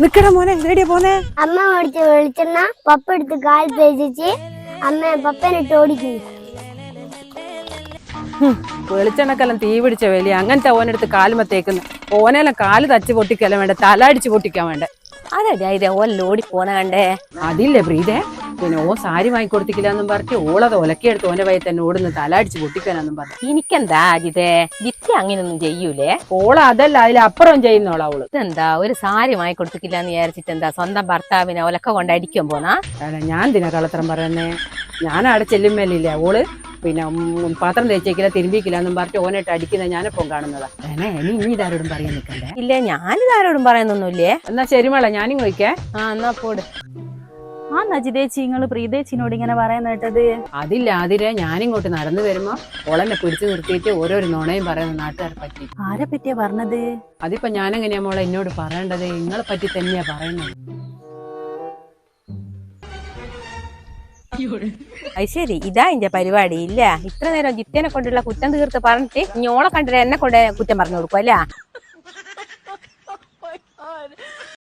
നിക്കട മോനെ എവിടെയാ പോന്നെ? അമ്മ ഓടിച്ച് വെളിച്ചെണ്ണ പപ്പ എടുത്ത് കാൽ തേച്ചിച്ച് അമ്മ പപ്പനിട്ട് ഓടിക്കുന്നു. വെളിച്ചെണ്ണക്കെല്ലാം തീ പിടിച്ച വലിയ അങ്ങനത്തെ ഓനെടുത്ത് കാലുമത്തേക്കുന്നു. ഓനെല്ലാം കാല് തച്ച് പൊട്ടിക്കല്ല വേണ്ട, തല അടിച്ച് പൊട്ടിക്കാൻ വേണ്ട. അതെ ഓൻ ഓടി പോന്ന കണ്ടേ. അതില്ലേ പ്രീതേ, പിന്നെ ഓ സാരി വാങ്ങിക്കൊടുത്തിക്കില്ല എന്നും പറഞ്ഞിട്ട് ഓളത് ഒലക്കെടുത്ത് ഓന്റെ വയറ്റ് തന്നെ ഓടുന്ന് തല അടിച്ച് പൊട്ടിക്കാനെന്നും പറഞ്ഞു. എനിക്കെന്താ അജിതേ, ജിത്തി അങ്ങനൊന്നും ചെയ്യൂലേ? ഓള അതല്ല, അതിലപ്പുറം ചെയ്യുന്നോളാ അവള്. ഇതെന്താ ഒരു സാരി വാങ്ങിക്കൊടുത്തിക്കില്ല എന്ന് വിചാരിച്ചിട്ട് എന്താ സ്വന്തം ഭർത്താവിനെ ഒലക്ക കൊണ്ട് അടിക്കാൻ പോന്നാ? ഞാൻ ദിന കളത്രം പറയുന്നേ, ഞാൻ അവിടെ ചെല്ലുമ്മേലില്ലേ ഓള് പിന്നെ പാത്രം തേച്ചേക്കില്ല തിരുമ്പിക്കില്ല എന്നും പറഞ്ഞിട്ട് ഓനായിട്ട് അടിക്കുന്ന ഞാനിപ്പം കാണുന്നതാ. ഇനി ഇതാരോടും പറയാൻ നിൽക്കണ്ടേ? ഇല്ലേ, ഞാനിതാരോടും പറയുന്നൊന്നുമില്ലേ. എന്നാ ശരി മോളെ, ഞാനും ചോദിക്കേ. എന്നാ പോട്. ആ നജിതേച്ചി നിങ്ങള് പ്രീതേച്ചിനോട് ഇങ്ങനെ പറയാൻ കേട്ടത്? അതില്ല ആതിരെ, ഞാനിങ്ങോട്ട് നടന്നു വരുമ്പോ ഓളെന്നെ പിടിച്ചു നിർത്തിയിട്ട് ഓരോരോ നുണയും പറയുന്ന നാട്ടുകാരെ പറ്റി. ആരെ പറ്റിയാ പറഞ്ഞത്? അതിപ്പോ ഞാനെങ്ങനെയാ മോളെ എന്നോട് പറയേണ്ടത്? നിങ്ങളെ പറ്റി തന്നെയാ പറയുന്നത്. അത് ശരി, ഇതാ ഇന്റെ പരിപാടി. ഇല്ല, ഇത്ര നേരം ജിത്തേനെ കൊണ്ടുള്ള കുറ്റം തീർത്ത് പറഞ്ഞിട്ട് ഇനി ഓളെ കണ്ടിട്ട് എന്നെ കൊണ്ട് കുറ്റം പറഞ്ഞു കൊടുക്കും അല്ല?